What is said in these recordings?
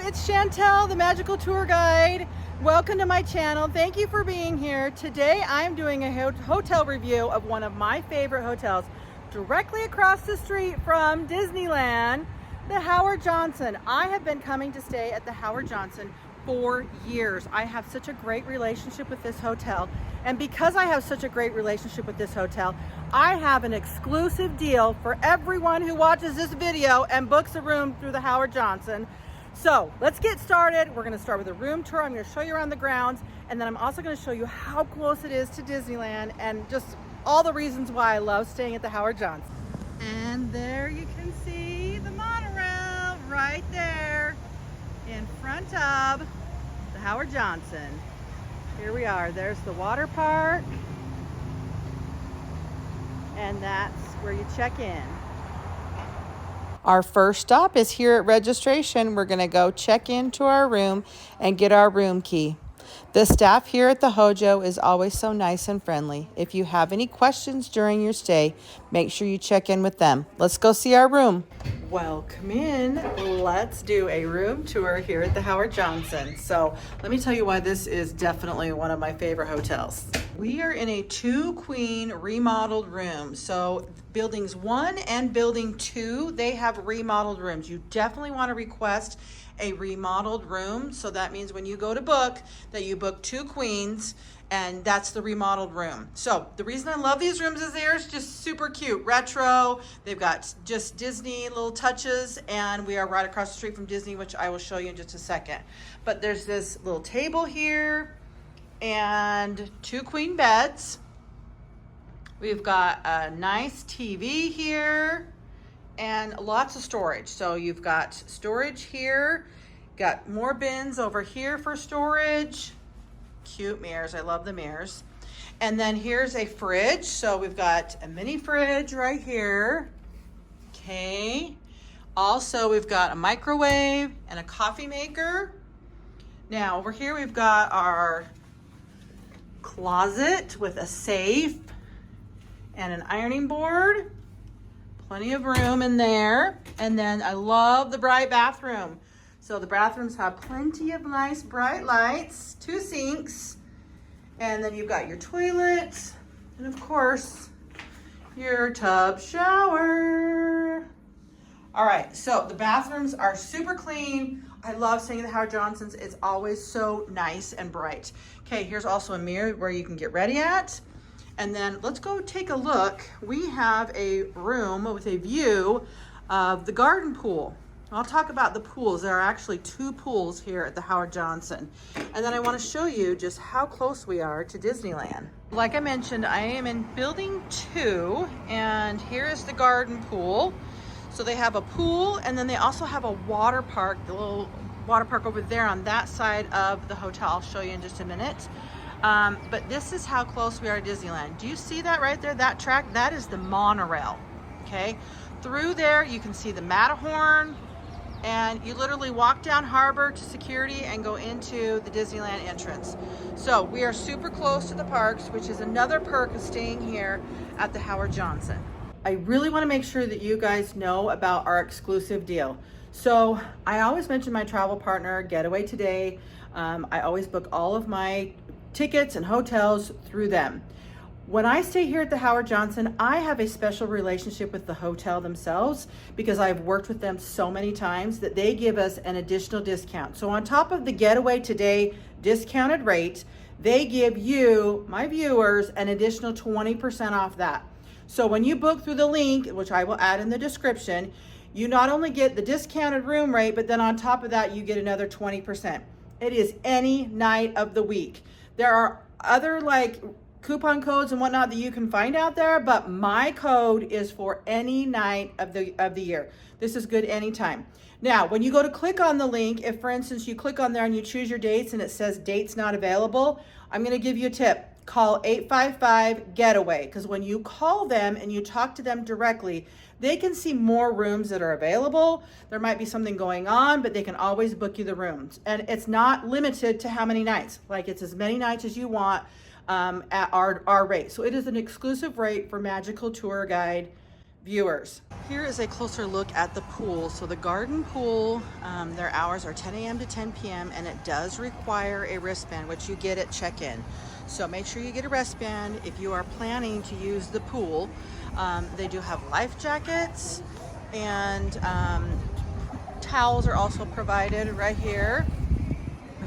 it's Chantel, the Magical Tour Guide. Welcome to my channel. Thank you for being here. Today I'm doing a hotel review of one of my favorite hotels directly across the street from Disneyland, the Howard Johnson. I have been coming to stay at the Howard Johnson for years. I have such a great relationship with this hotel, and because I have such a great relationship with this hotel, I have an exclusive deal for everyone who watches this video and books a room through the Howard Johnson. So let's get started. We're going to start with a room tour. I'm going to show you around the grounds, and then I'm also going to show you how close it is to Disneyland and just all the reasons why I love staying at the Howard Johnson. And there you can see the monorail right there in front of the Howard Johnson. Here we are. There's the water park, and that's where you check in. Our first stop is here at registration. We're going to go check into our room and get our room key. The staff here at the Hojo is always so nice and friendly. If you have any questions during your stay, make sure you check in with them. Let's go see our room. Welcome in. Let's do a room tour here at the Howard Johnson. So let me tell you why this is definitely one of my favorite hotels. We are in a 2-queen remodeled room. So buildings 1 and building 2, they have remodeled rooms. You definitely want to request a remodeled room. So that means when you go to book, that you book 2 queens, and that's the remodeled room. So the reason I love these rooms is they're just super cute, retro. They've got just Disney little touches, and we are right across the street from Disney, which I will show you in just a second. But there's this little table here and 2 queen beds. We've got a nice TV here and lots of storage. So you've got storage here, got more bins over here for storage. Cute mirrors. I love the mirrors. And then here's a fridge. So we've got a mini fridge right here. Okay. Also, we've got a microwave and a coffee maker. Now over here we've got our closet with a safe and an ironing board. Plenty of room in there. And then I love the bright bathroom. So the bathrooms have plenty of nice bright lights, 2 sinks, and then you've got your toilet, and of course, your tub shower. All right, so the bathrooms are super clean. I love staying at the Howard Johnson's. It's always so nice and bright. Okay, here's also a mirror where you can get ready at. And then let's go take a look. We have a room with a view of the garden pool. I'll talk about the pools. There are actually 2 pools here at the Howard Johnson. And then I want to show you just how close we are to Disneyland. Like I mentioned, I am in building 2, and here is the garden pool. So they have a pool, and then they also have a water park, the little water park over there on that side of the hotel. I'll show you in just a minute. But this is how close we are to Disneyland. Do you see that right there, that track? That is the monorail, okay? Through there, you can see the Matterhorn, and you literally walk down harbor to security and go into the Disneyland entrance. So we are super close to the parks, which is another perk of staying here at the Howard Johnson. I really want to make sure that you guys know about our exclusive deal. So I always mention my travel partner, Getaway Today. I always book all of my tickets and hotels through them. When I stay here at the Howard Johnson, I have a special relationship with the hotel themselves because I've worked with them so many times that they give us an additional discount. So on top of the Getaway Today discounted rate, they give you, my viewers, an additional 20% off that. So when you book through the link, which I will add in the description, you not only get the discounted room rate, but then on top of that, you get another 20%. It is any night of the week. There are other like coupon codes and whatnot that you can find out there, but my code is for any night of the year. This is good anytime. Now, when you go to click on the link, if for instance you click on there and you choose your dates and it says dates not available, I'm going to give you a tip. Call 855-GETAWAY, because when you call them and you talk to them directly, they can see more rooms that are available. There might be something going on, but they can always book you the rooms. And it's not limited to how many nights. Like, it's as many nights as you want at our rate. So it is an exclusive rate for Magical Tour Guide viewers. Here is a closer look at the pool. So the garden pool, their hours are 10 a.m. to 10 p.m. and it does require a wristband, which you get at check-in. So make sure you get a wristband if you are planning to use the pool. They do have life jackets, and towels are also provided right here.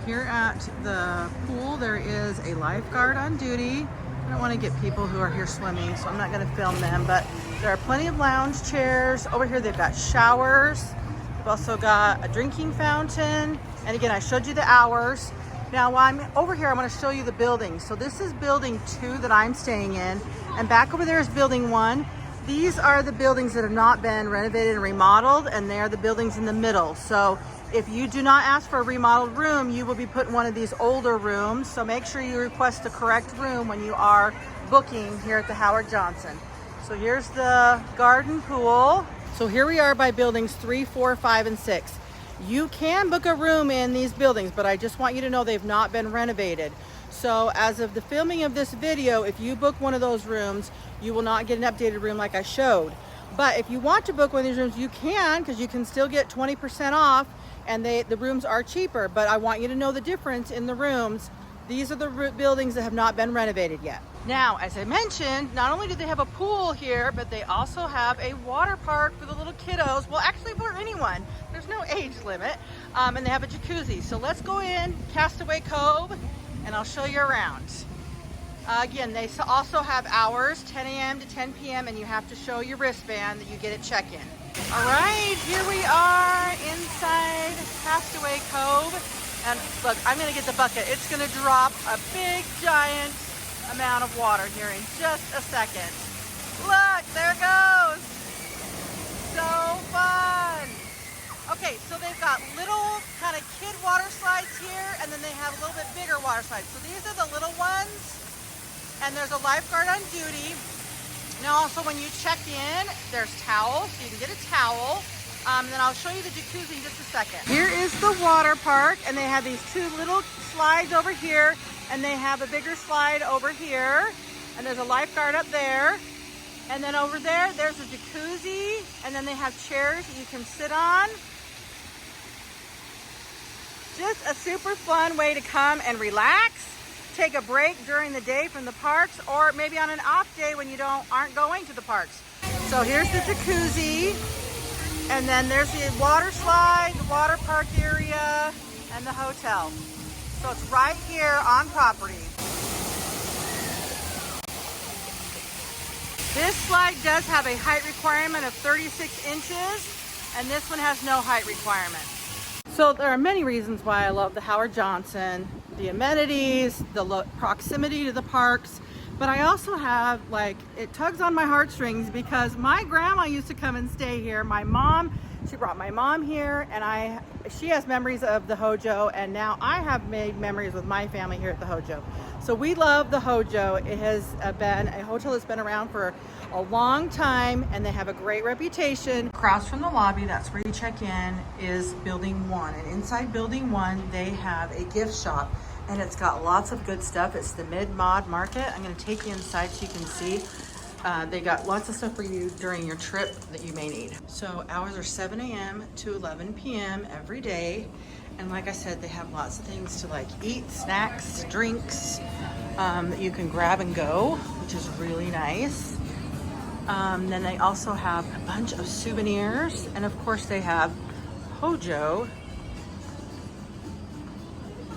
Here at the pool, there is a lifeguard on duty. I don't want to get people who are here swimming, so I'm not going to film them, but there are plenty of lounge chairs. Over here, they've got showers. They've also got a drinking fountain. And again, I showed you the hours. Now, while I'm over here, I'm going to show you the buildings. So this is building 2 that I'm staying in, and back over there is building 1. These are the buildings that have not been renovated and remodeled, and they are the buildings in the middle. So if you do not ask for a remodeled room, you will be put in one of these older rooms. So make sure you request the correct room when you are booking here at the Howard Johnson. So here's the garden pool. So here we are by buildings 3, 4, 5, and 6. You can book a room in these buildings, but I just want you to know they've not been renovated. So as of the filming of this video, if you book one of those rooms, you will not get an updated room like I showed. But if you want to book one of these rooms, you can, because you can still get 20% off, and the rooms are cheaper. But I want you to know the difference in the rooms. These are the buildings that have not been renovated yet. Now, as I mentioned, not only do they have a pool here, but they also have a water park for the little kiddos. Well, actually for anyone. There's no age limit. And they have a jacuzzi. So let's go in Castaway Cove and I'll show you around. Again, they also have hours, 10 a.m. to 10 p.m. and you have to show your wristband that you get at check-in. All right, here we are inside Castaway Cove. And look, I'm gonna get the bucket. It's gonna drop a big, giant amount of water here in just a second. Look, there it goes. So fun. Okay, so they've got little kind of kid water slides here, and then they have a little bit bigger water slides. So these are the little ones, and there's a lifeguard on duty. Now also when you check in, there's towels, so you can get a towel. Then I'll show you the jacuzzi in just a second. Here is the water park, and they have these 2 little slides over here, and they have a bigger slide over here, and there's a lifeguard up there. And then over there, there's a jacuzzi, and then they have chairs that you can sit on. Just a super fun way to come and relax, take a break during the day from the parks, or maybe on an off day when you aren't going to the parks. So here's the jacuzzi, and then there's the water slide, the water park area, and the hotel. So it's right here on property. This slide does have a height requirement of 36 inches, and this one has no height requirement. So there are many reasons why I love the Howard Johnson, the amenities, the proximity to the parks, but I also have, it tugs on my heartstrings because my grandma used to come and stay here. My mom, she brought my mom here, and she has memories of the Hojo, and now I have made memories with my family here at the Hojo. So we love the Hojo. It has been a hotel that's been around for a long time, and they have a great reputation. Across from the lobby, that's where you check in, is building 1. And inside building 1, they have a gift shop, and it's got lots of good stuff. It's the Mid-Mod Market. I'm gonna take you inside so you can see. They got lots of stuff for you during your trip that you may need. So hours are 7 a.m. to 11 p.m. every day. And like I said, they have lots of things to eat, snacks, drinks, that you can grab and go, which is really nice. Then they also have a bunch of souvenirs. And of course they have Hojo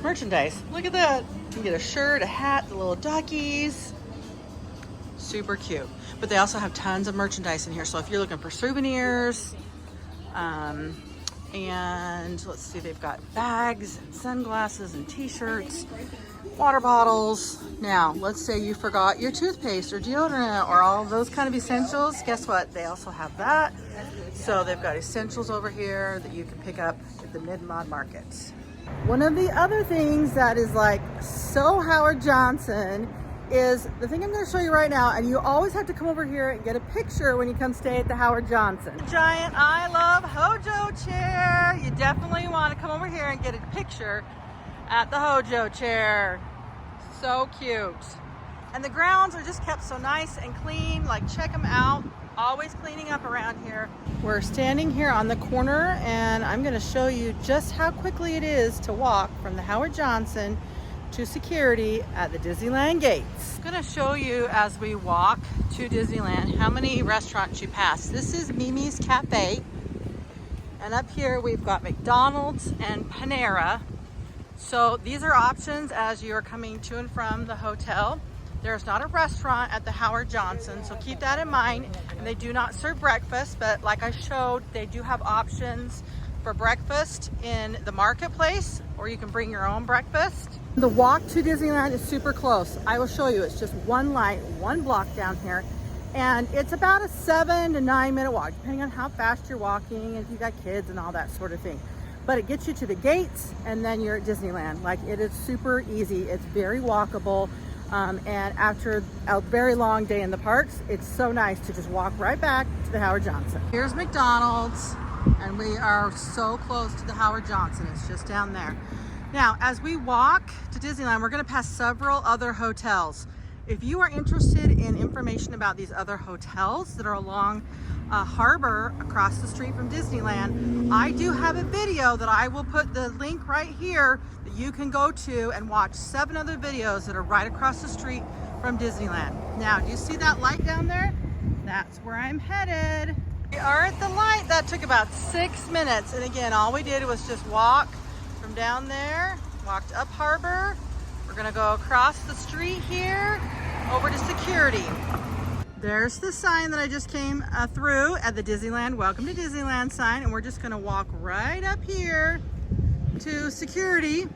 merchandise. Look at that. You can get a shirt, a hat, the little duckies. Super cute. But they also have tons of merchandise in here. So if you're looking for souvenirs, and let's see, they've got bags and sunglasses and t-shirts, water bottles. Now, let's say you forgot your toothpaste or deodorant or all of those kind of essentials. Guess what? They also have that. So they've got essentials over here that you can pick up at the Mid-Mod Market. One of the other things that is so Howard Johnson is the thing I'm going to show you right now, and you always have to come over here and get a picture when you come stay at the Howard Johnson. Giant I Love Hojo chair. You definitely want to come over here and get a picture at the Hojo chair. So cute. And the grounds are just kept so nice and clean. Check them out. Always cleaning up around here. We're standing here on the corner and I'm going to show you just how quickly it is to walk from the Howard Johnson to security at the Disneyland gates. I'm going to show you as we walk to Disneyland how many restaurants you pass. This is Mimi's Cafe, and up here we've got McDonald's and Panera. So these are options as you're coming to and from the hotel. There's not a restaurant at the Howard Johnson, so keep that in mind. And they do not serve breakfast, but like I showed, they do have options for breakfast in the marketplace, or you can bring your own breakfast. The walk to Disneyland is super close. I will show you. It's just one light, one block down here. And it's about a 7 to 9 minute walk, depending on how fast you're walking, and if you got kids and all that sort of thing. But it gets you to the gates and then you're at Disneyland. Like, it is super easy. It's very walkable. And after a very long day in the parks, it's so nice to just walk right back to the Howard Johnson. Here's McDonald's, and we are so close to the Howard Johnson. It's just down there. Now, as we walk to Disneyland, we're going to pass several other hotels. If you are interested in information about these other hotels that are along harbor across the street from Disneyland, I do have a video that I will put the link right here that you can go to and watch 7 other videos that are right across the street from Disneyland. Now, do you see that light down there? That's where I'm headed. We are at the light. That took about 6 minutes. And again, all we did was just walk from down there, walked up harbor. We're gonna go across the street here over to security. There's the sign that I just came through at the Disneyland, welcome to Disneyland sign, and we're just gonna walk right up here to security,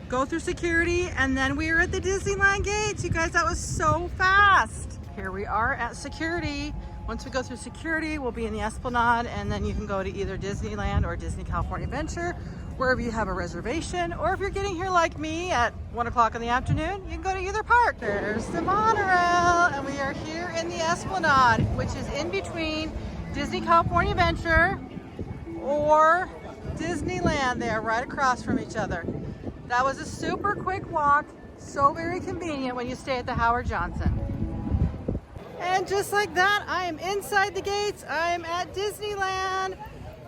go through security, and then we are at the Disneyland gates. You guys, that was so fast. Here we are at security. Once we go through security, we'll be in the Esplanade, and then you can go to either Disneyland or Disney California Adventure, wherever you have a reservation, or if you're getting here like me at 1 o'clock in the afternoon, you can go to either park. There's the monorail, and we are here in the Esplanade, which is in between Disney California Adventure or Disneyland. They are right across from each other. That was a super quick walk, so very convenient when you stay at the Howard Johnson. And just like that, I am inside the gates. I am at Disneyland.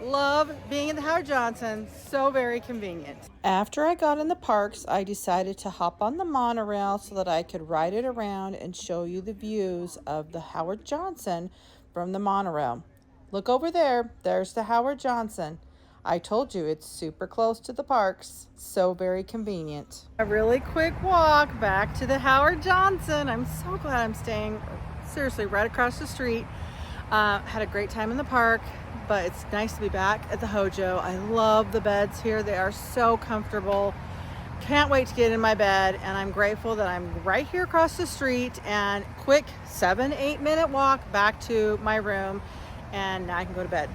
Love being in the Howard Johnson, so very convenient. After I got in the parks, I decided to hop on the monorail so that I could ride it around and show you the views of the Howard Johnson from the monorail. Look over there, there's the Howard Johnson. I told you it's super close to the parks, so very convenient. A really quick walk back to the Howard Johnson. I'm so glad I'm staying seriously right across the street. Had a great time in the park, but it's nice to be back at the Hojo. I love the beds here. They are so comfortable. Can't wait to get in my bed, and I'm grateful that I'm right here across the street, and quick 7-8 minute walk back to my room, and now I can go to bed.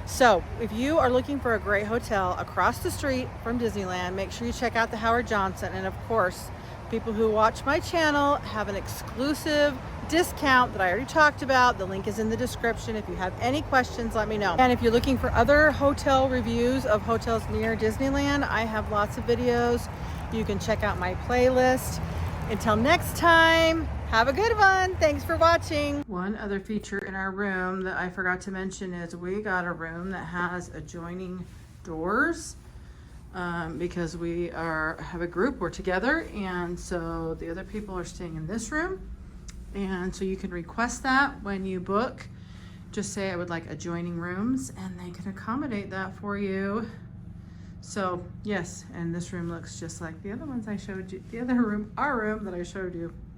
So if you are looking for a great hotel across the street from Disneyland, make sure you check out the Howard Johnson. And of course, people who watch my channel have an exclusive discount that I already talked about. The link is in the description. If you have any questions, let me know. And if you're looking for other hotel reviews of hotels near Disneyland, I have lots of videos. You can check out my playlist. Until next time, have a good one. Thanks for watching. One other feature in our room that I forgot to mention is we got a room that has adjoining doors. Because we have a group, we're together, and so the other people are staying in this room. And so you can request that when you book. Just say I would like adjoining rooms, and they can accommodate that for you. So yes, and this room looks just like the other ones I showed you, the other room, our room that I showed you.